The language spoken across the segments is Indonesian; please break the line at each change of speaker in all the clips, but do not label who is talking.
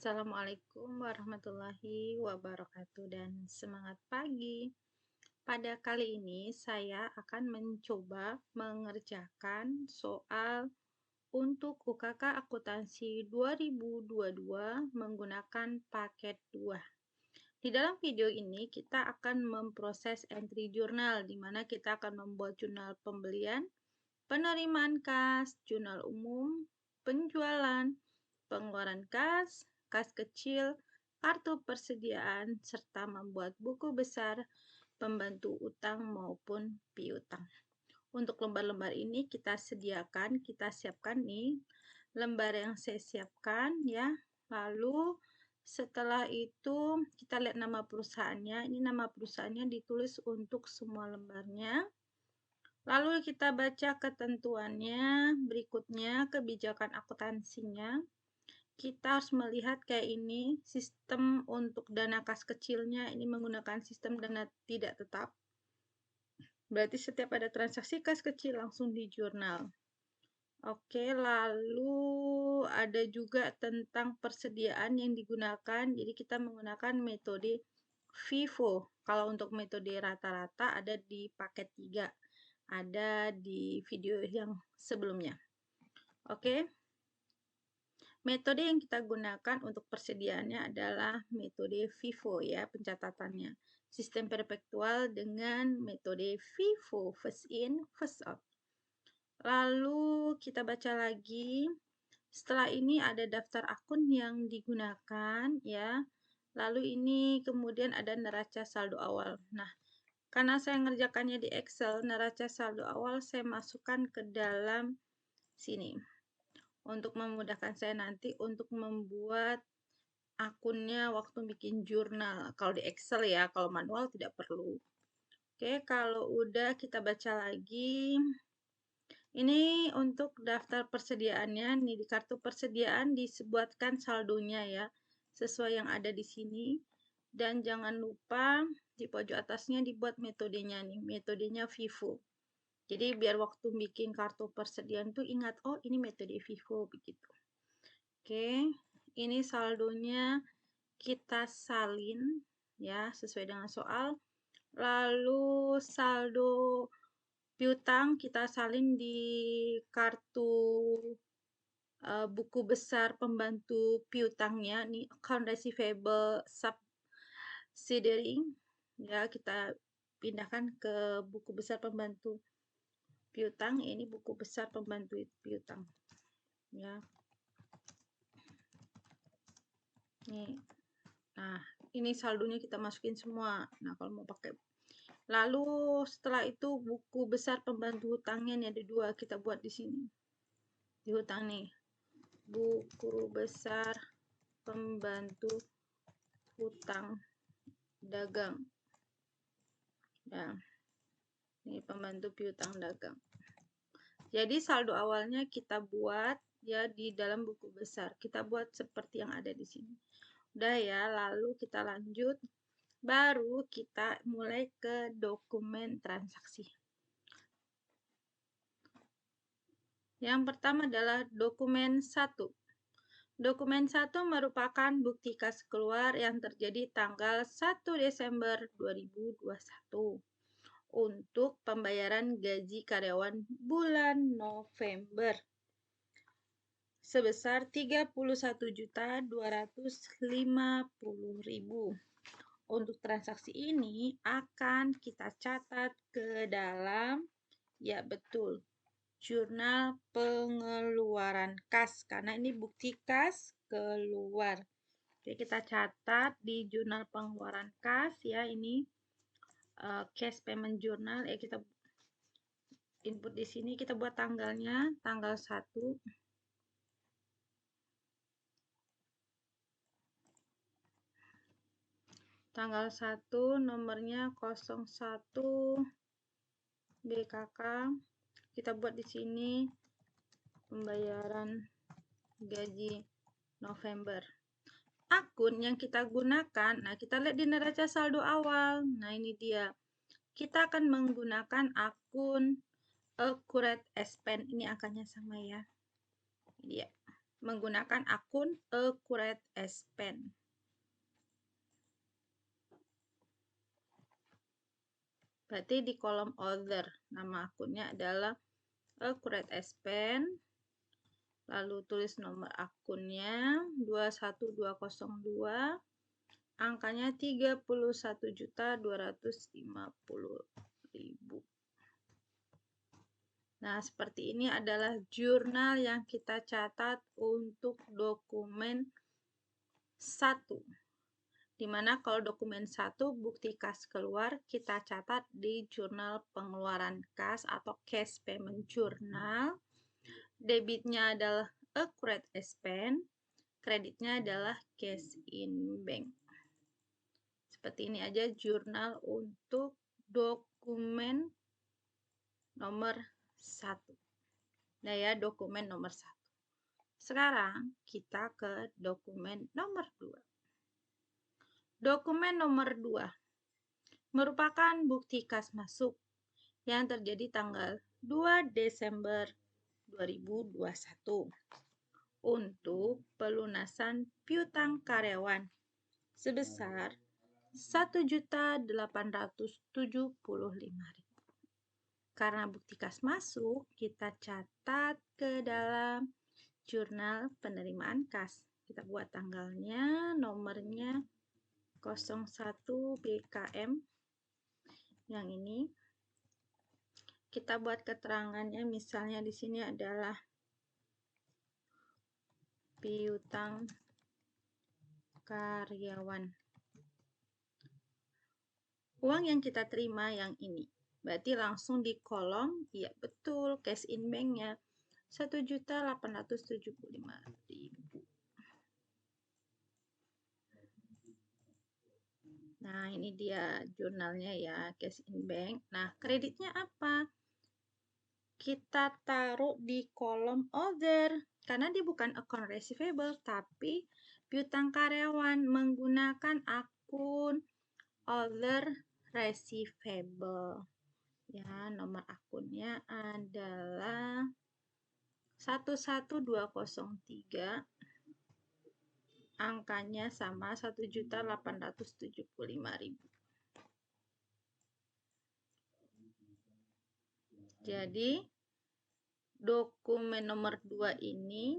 Assalamualaikum warahmatullahi wabarakatuh dan semangat pagi. Pada kali ini saya akan mencoba mengerjakan soal untuk UKK Akuntansi 2022 menggunakan paket 2. Di dalam video ini kita akan memproses entry jurnal di mana kita akan membuat jurnal pembelian, penerimaan kas, jurnal umum, penjualan, pengeluaran kas, kas kecil, kartu persediaan, serta membuat buku besar, pembantu utang maupun piutang. Untuk lembar-lembar ini kita siapkan nih lembar yang saya siapkan ya. Lalu setelah itu kita lihat nama perusahaannya. Ini nama perusahaannya ditulis untuk semua lembarnya. Lalu kita baca ketentuannya, berikutnya kebijakan akuntansinya. Kita harus melihat kayak ini, sistem untuk dana kas kecilnya ini menggunakan sistem dana tidak tetap. Berarti setiap ada transaksi kas kecil langsung di jurnal. Oke, lalu ada juga tentang persediaan yang digunakan. Jadi kita menggunakan metode FIFO. Kalau untuk metode rata-rata ada di paket 3. Ada di video yang sebelumnya. Oke. Metode yang kita gunakan untuk persediaannya adalah metode FIFO ya, pencatatannya. Sistem perpetual dengan metode FIFO, first in, first out. Lalu kita baca lagi. Setelah ini ada daftar akun yang digunakan ya. Lalu ini kemudian ada neraca saldo awal. Nah, karena saya mengerjakannya di Excel, neraca saldo awal saya masukkan ke dalam sini. Untuk memudahkan saya nanti untuk membuat akunnya waktu bikin jurnal. Kalau di Excel ya, kalau manual tidak perlu. Oke, kalau udah kita baca lagi. Ini untuk daftar persediaannya. Nih di kartu persediaan dibuatkan saldonya ya, sesuai yang ada di sini. Dan jangan lupa di pojok atasnya dibuat metodenya nih, metodenya FIFO. Jadi biar waktu bikin kartu persediaan tuh ingat, oh ini metode FIFO begitu. Oke, ini saldonya kita salin ya sesuai dengan soal. Lalu saldo piutang kita salin di kartu buku besar pembantu piutangnya. Ini account receivable subsidiary ya, kita pindahkan ke buku besar pembantu piutang. Ini buku besar pembantu piutang ya. Nih. Nah, ini saldonya kita masukin semua. Nah, kalau mau pakai. Lalu setelah itu buku besar pembantu hutangnya nih ada 2, kita buat di sini. Di hutang nih. Buku besar pembantu hutang dagang. Nah, ini pembantu piutang dagang. Jadi saldo awalnya kita buat ya di dalam buku besar. Kita buat seperti yang ada di sini. Udah ya, lalu kita lanjut. Baru kita mulai ke dokumen transaksi. Yang pertama adalah dokumen 1. Dokumen 1 merupakan bukti kas keluar yang terjadi tanggal 1 Desember 2021 untuk pembayaran gaji karyawan bulan November sebesar 31.250.000. Untuk transaksi ini akan kita catat ke dalam, ya betul, jurnal pengeluaran kas, karena ini bukti kas keluar. Oke, kita catat di jurnal pengeluaran kas ya, ini cash payment journal ya, kita input di sini, kita buat tanggalnya, tanggal 1. Tanggal 1, nomornya 01 BKK. Kita buat di sini pembayaran gaji November. Akun yang kita gunakan, nah kita lihat di neraca saldo awal. Nah, ini dia. Kita akan menggunakan akun Accurate Spend. Ini angkanya sama ya. Ini dia. menggunakan akun Accurate Spend. Berarti di kolom Other, nama akunnya adalah Accurate Spend. Lalu tulis nomor akunnya 21202, angkanya 31.250.000. Nah, seperti ini adalah jurnal yang kita catat untuk dokumen 1. Dimana kalau dokumen 1 bukti kas keluar, kita catat di jurnal pengeluaran kas atau cash payment journal. Debitnya adalah accurate spend, kreditnya adalah cash in bank. Seperti ini aja jurnal untuk dokumen nomor 1. Nah ya, dokumen nomor 1. Sekarang kita ke dokumen nomor 2. Dokumen nomor 2 merupakan bukti kas masuk yang terjadi tanggal 2 Desember 2021 untuk pelunasan piutang karyawan sebesar 1.875.000. Karena bukti kas masuk, kita catat ke dalam jurnal penerimaan kas. Kita buat tanggalnya, nomornya 01 BKM. Yang ini kita buat keterangannya, misalnya di sini adalah piutang karyawan. Uang yang kita terima yang ini. Berarti langsung di kolom, iya betul, cash in bank-nya 1.875.000. Nah, ini dia jurnalnya ya, cash in bank. Nah, kreditnya apa? Kita taruh di kolom other, karena dia bukan account receivable, tapi piutang karyawan menggunakan akun other receivable. Ya, nomor akunnya adalah 11203, angkanya sama 1.875.000. Jadi dokumen nomor 2 ini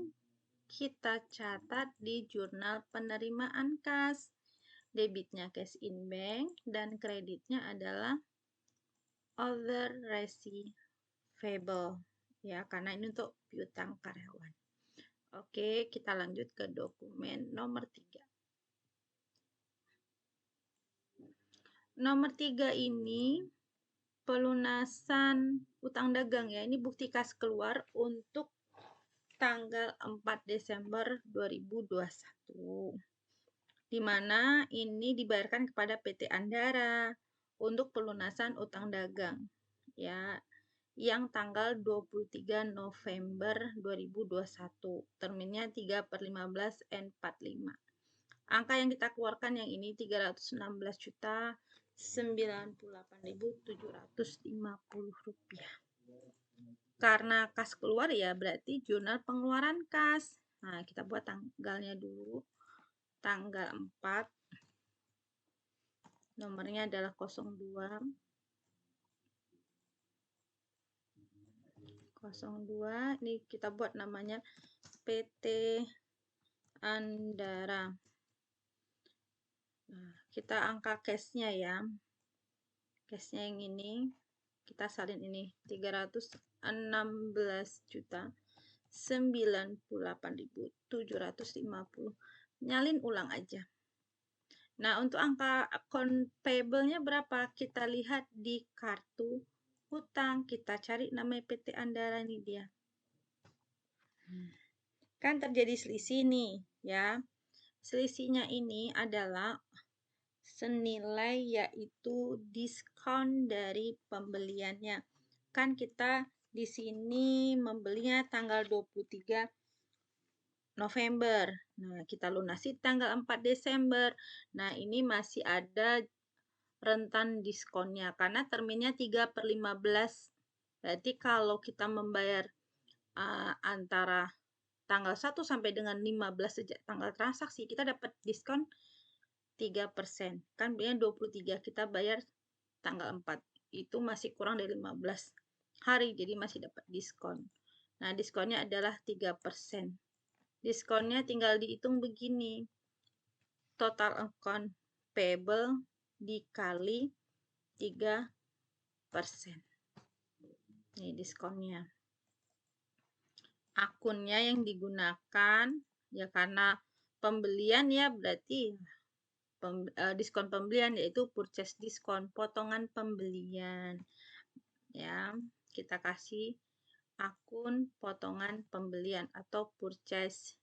kita catat di jurnal penerimaan kas. Debitnya cash in bank dan kreditnya adalah other receivable. Ya, karena ini untuk piutang karyawan. Oke, kita lanjut ke dokumen nomor 3. Nomor 3 ini pelunasan utang dagang ya. Ini bukti kas keluar untuk tanggal 4 Desember 2021. Di mana ini dibayarkan kepada PT Andara untuk pelunasan utang dagang ya, yang tanggal 23 November 2021. Terminnya 3/15 N45. Angka yang kita keluarkan yang ini 316.098.750 rupiah. Karena kas keluar ya berarti jurnal pengeluaran kas. Nah, kita buat tanggalnya dulu. Tanggal 4. Nomornya adalah 02. 02. Ini kita buat namanya PT Andara. Nah, kita angka cashnya ya. Cashnya yang ini. Kita salin ini 316.098.750. Nyalin ulang aja. Nah, untuk angka account payable-nya berapa? Kita lihat di kartu hutang. Kita cari namanya PT Andara nih dia. Kan terjadi selisih nih ya. Selisihnya ini adalah senilai yaitu diskon dari pembeliannya. Kan kita di sini membelinya tanggal 23 November. Nah, kita lunasi tanggal 4 Desember. Nah, ini masih ada rentan diskonnya karena terminnya 3/15. Berarti kalau kita membayar antara tanggal 1 sampai dengan 15 sejak tanggal transaksi, kita dapat diskon 3%. Kan biasanya 23, kita bayar tanggal 4. Itu masih kurang dari 15 hari, jadi masih dapat diskon. Nah, diskonnya adalah 3%. Diskonnya tinggal dihitung begini. Total account payable dikali 3%. Ini diskonnya. Akunnya yang digunakan, ya karena pembelian ya berarti diskon pembelian, yaitu purchase diskon, potongan pembelian. Ya, kita kasih akun potongan pembelian atau purchase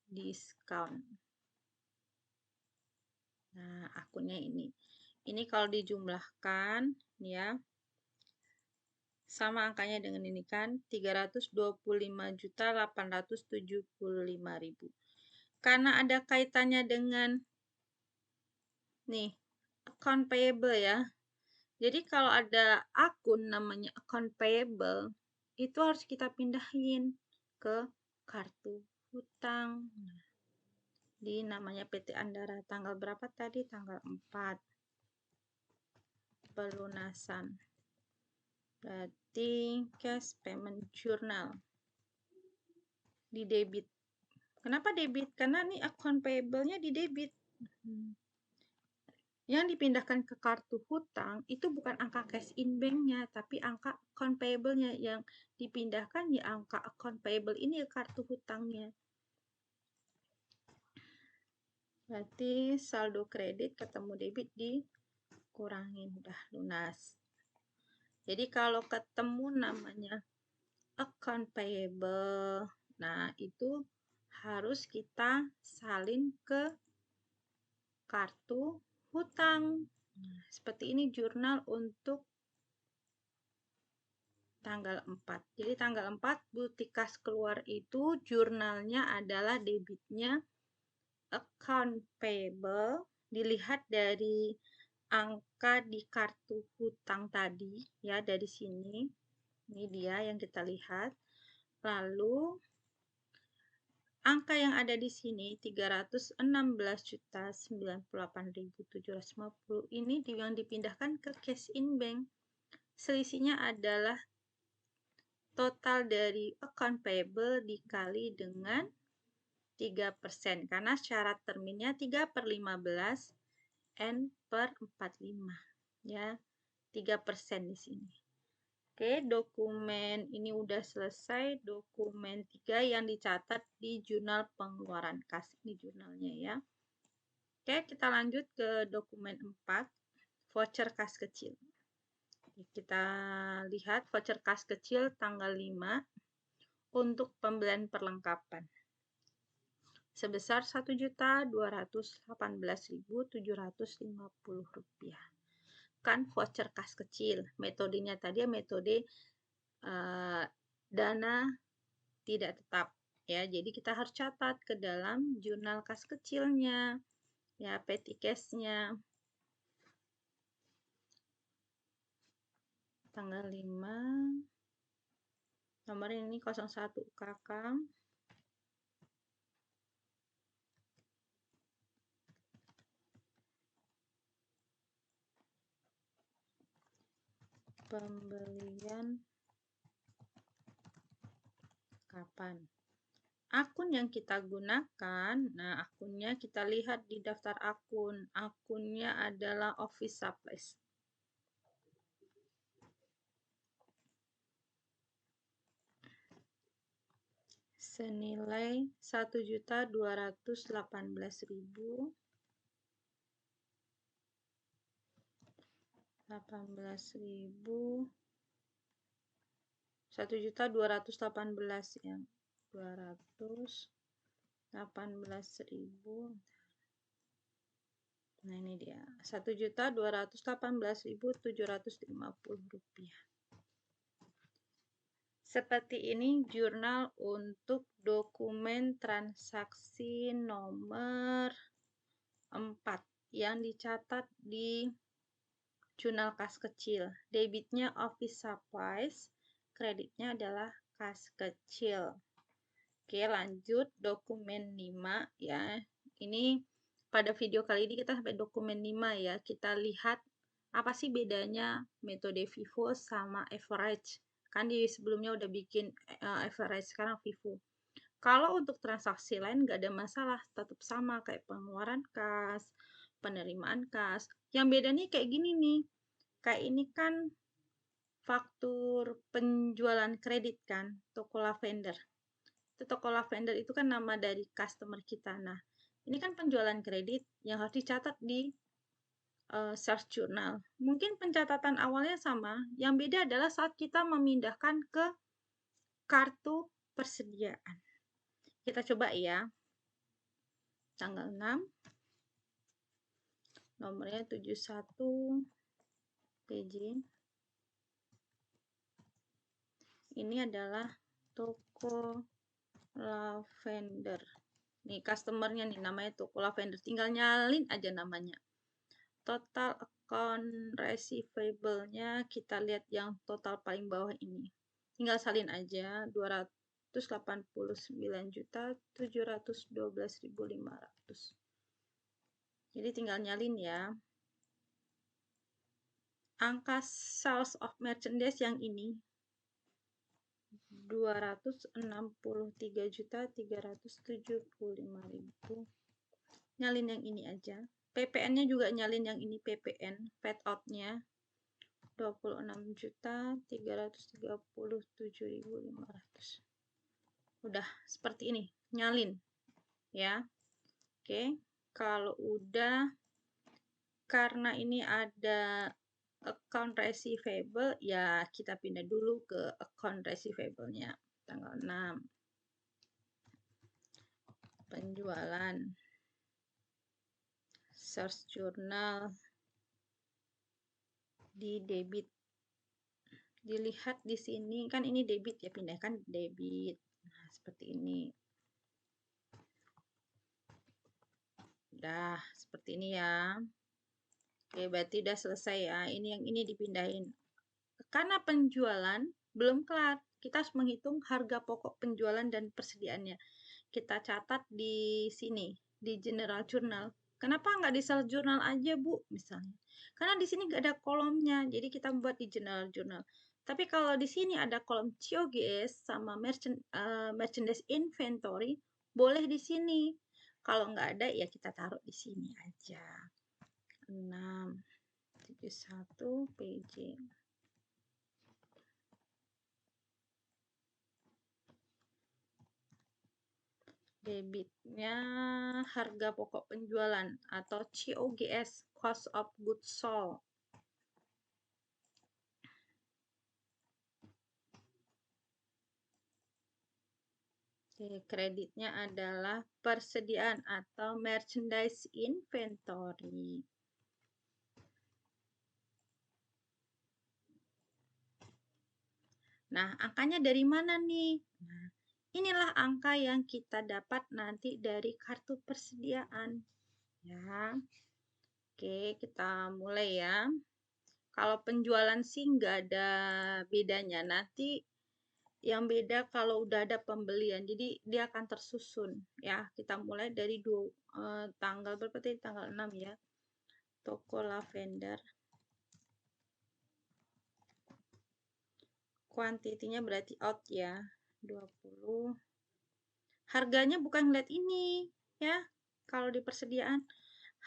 discount. Nah, akunnya ini. Ini kalau dijumlahkan ya sama angkanya dengan ini kan 325.875.000. Karena ada kaitannya dengan nih account payable ya. Jadi kalau ada akun namanya account payable, itu harus kita pindahin ke kartu hutang. Di namanya PT Andara. Tanggal berapa tadi? Tanggal 4. Pelunasan. Berarti cash payment journal. Di debit. Kenapa debit? Karena nih account payable-nya di debit. Yang dipindahkan ke kartu hutang itu bukan angka cash in bank-nya, tapi angka account payable-nya. Yang dipindahkan ya angka account payable ini ke kartu hutangnya. Berarti saldo kredit ketemu debit dikurangin, udah lunas. Jadi kalau ketemu namanya account payable, nah itu harus kita salin ke kartu hutang. Nah, seperti ini jurnal untuk tanggal 4. Jadi tanggal 4 Butikas keluar itu jurnalnya adalah debitnya account payable. Dilihat dari angka di kartu hutang tadi ya, dari sini. Ini dia yang kita lihat. Lalu angka yang ada di sini 316.098.750 ini yang dipindahkan ke cash in bank. Selisihnya adalah total dari account payable dikali dengan 3%, karena syarat terminnya 3/15 N per 45 ya, 3% di sini. Oke, dokumen ini udah selesai. Dokumen 3 yang dicatat di jurnal pengeluaran kas, ini jurnalnya ya. Oke, kita lanjut ke dokumen 4, voucher kas kecil. Kita lihat voucher kas kecil tanggal 5 untuk pembelian perlengkapan sebesar Rp1.218.750. Kan voucher kas kecil. Metodenya tadi metode dana tidak tetap ya. Jadi kita harus catat ke dalam jurnal kas kecilnya ya, petty cash-nya. Tanggal 5. Nomor ini 01 Kakang. Pembelian kapan? Akun yang kita gunakan, nah akunnya kita lihat di daftar akun. Akunnya adalah Office Supplies. Senilai 1.218.000. 1.218 yang 218.000. Nah ini dia, Rp1.218.750. Seperti ini jurnal untuk dokumen transaksi nomor 4 yang dicatat di jurnal kas kecil. Debitnya Office Supplies, kreditnya adalah kas kecil. Oke, lanjut dokumen 5 ya. Ini pada video kali ini kita sampai dokumen 5 ya. Kita lihat apa sih bedanya metode FIFO sama average. Kan di sebelumnya udah bikin average, sekarang FIFO. Kalau untuk transaksi lain nggak ada masalah, tetap sama kayak pengeluaran kas, penerimaan kas. Yang beda nih kayak gini nih. Kayak ini kan faktur penjualan kredit kan, toko lavender. Itu toko lavender itu kan nama dari customer kita. Nah, ini kan penjualan kredit yang harus dicatat di sales journal. Mungkin pencatatan awalnya sama, yang beda adalah saat kita memindahkan ke kartu persediaan. Kita coba ya. Tanggal 6, nomornya 71 PJ. Ini adalah toko lavender. Nih customernya nih namanya toko lavender. Tinggal nyalin aja namanya. Total account receivable-nya kita lihat yang total paling bawah ini. Tinggal salin aja 289.712.500. Jadi tinggal nyalin ya. Angka sales of merchandise yang ini 263.375.000. Nyalin yang ini aja. PPN-nya juga nyalin yang ini, PPN, paid out-nya 26.337.500. Udah seperti ini, nyalin ya. Oke, kalau udah, karena ini ada account receivable, ya kita pindah dulu ke account receivable-nya. Tanggal 6. Penjualan. Search journal. Di debit. Dilihat di sini, kan ini debit ya, pindahkan debit. Nah, seperti ini. Udah, seperti ini ya. Oke, berarti udah selesai ya. Ini yang ini dipindahin. Karena penjualan belum kelar, kita harus menghitung harga pokok penjualan dan persediaannya. Kita catat di sini, di general journal. Kenapa nggak di sales journal aja, Bu? Misalnya. Karena di sini nggak ada kolomnya, jadi kita buat di general journal. Tapi kalau di sini ada kolom COGS sama merchandise inventory, boleh di sini. Kalau nggak ada, ya kita taruh di sini aja. 671 PJ. Debitnya harga pokok penjualan atau COGS, cost of goods sold. Oke, kreditnya adalah persediaan atau merchandise inventory. Nah, angkanya dari mana nih? Nah, inilah angka yang kita dapat nanti dari kartu persediaan. Ya, oke, kita mulai ya. Kalau penjualan sih nggak ada bedanya. Nanti yang beda kalau udah ada pembelian. Jadi dia akan tersusun ya. Kita mulai dari tanggal berapa tadi? Tanggal 6 ya. Toko lavender. Kuantitinya berarti out ya. 20. Harganya bukan ngeliat ini ya. Kalau di persediaan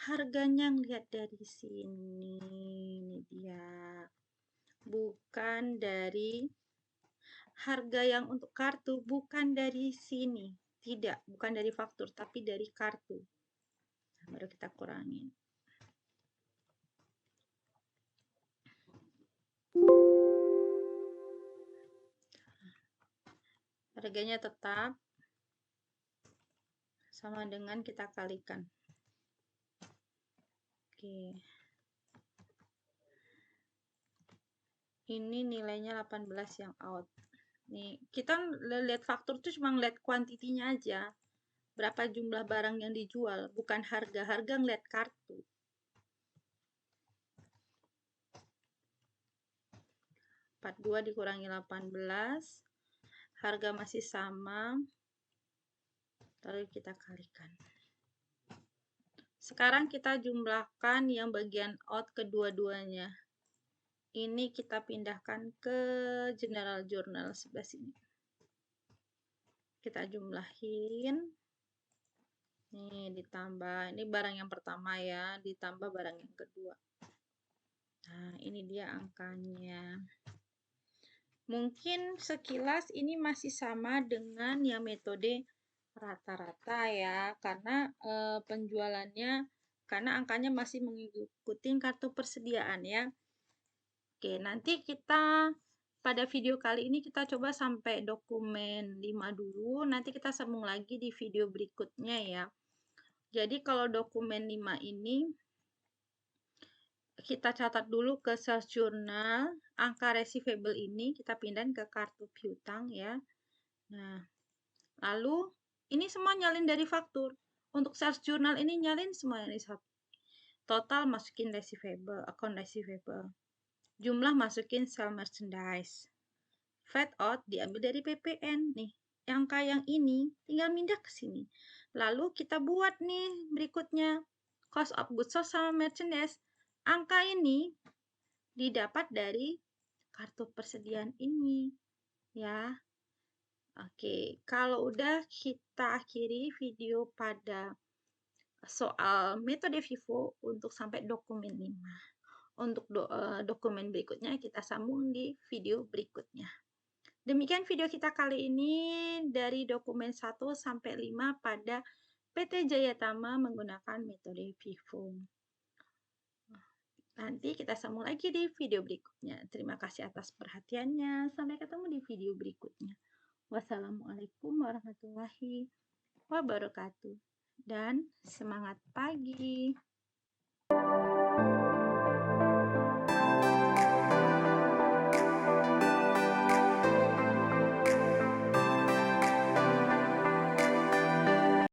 harganya ngeliat dari sini. Ini dia. Bukan dari harga yang untuk kartu, bukan dari sini. Tidak, bukan dari faktur, tapi dari kartu. Nah, baru kita kurangin. Harganya tetap sama dengan kita kalikan. Oke. Ini nilainya 18 yang out. Nih, kita lihat faktur tuh cuma ngeliat kuantitinya aja. Berapa jumlah barang yang dijual, bukan harga. Harga ngeliat kartu. Dua dikurangi 18. Harga masih sama. lalu kita kalikan. Sekarang kita jumlahkan yang bagian out kedua-duanya. Ini kita pindahkan ke general journal sebelah sini. Kita jumlahin. Nih, ditambah. Ini barang yang pertama ya, ditambah barang yang kedua. Nah, ini dia angkanya. Mungkin sekilas ini masih sama dengan yang metode rata-rata ya, karena penjualannya, karena angkanya masih mengikuti kartu persediaan ya. Oke, nanti kita pada video kali ini kita coba sampai dokumen 5 dulu, nanti kita sambung lagi di video berikutnya ya. Jadi kalau dokumen 5 ini kita catat dulu ke sales journal, angka receivable ini kita pindahin ke kartu piutang ya. Nah, lalu ini semua nyalin dari faktur. Untuk sales journal ini nyalin semua dari total masukin receivable, account receivable. Jumlah masukin sell merchandise. Fade out diambil dari PPN nih. Angka yang ini tinggal pindah ke sini. Lalu kita buat nih berikutnya cost of goods sold sama merchandise. Angka ini didapat dari kartu persediaan ini ya. Oke, kalau udah kita akhiri video pada soal metode FIFO untuk sampai dokumen 5. Untuk dokumen berikutnya kita sambung di video berikutnya. Demikian video kita kali ini dari dokumen 1 sampai 5 pada PT Jayatama menggunakan metode FIFO. Nanti kita sambung lagi di video berikutnya. Terima kasih atas perhatiannya. Sampai ketemu di video berikutnya. Wassalamualaikum warahmatullahi wabarakatuh. Dan semangat pagi.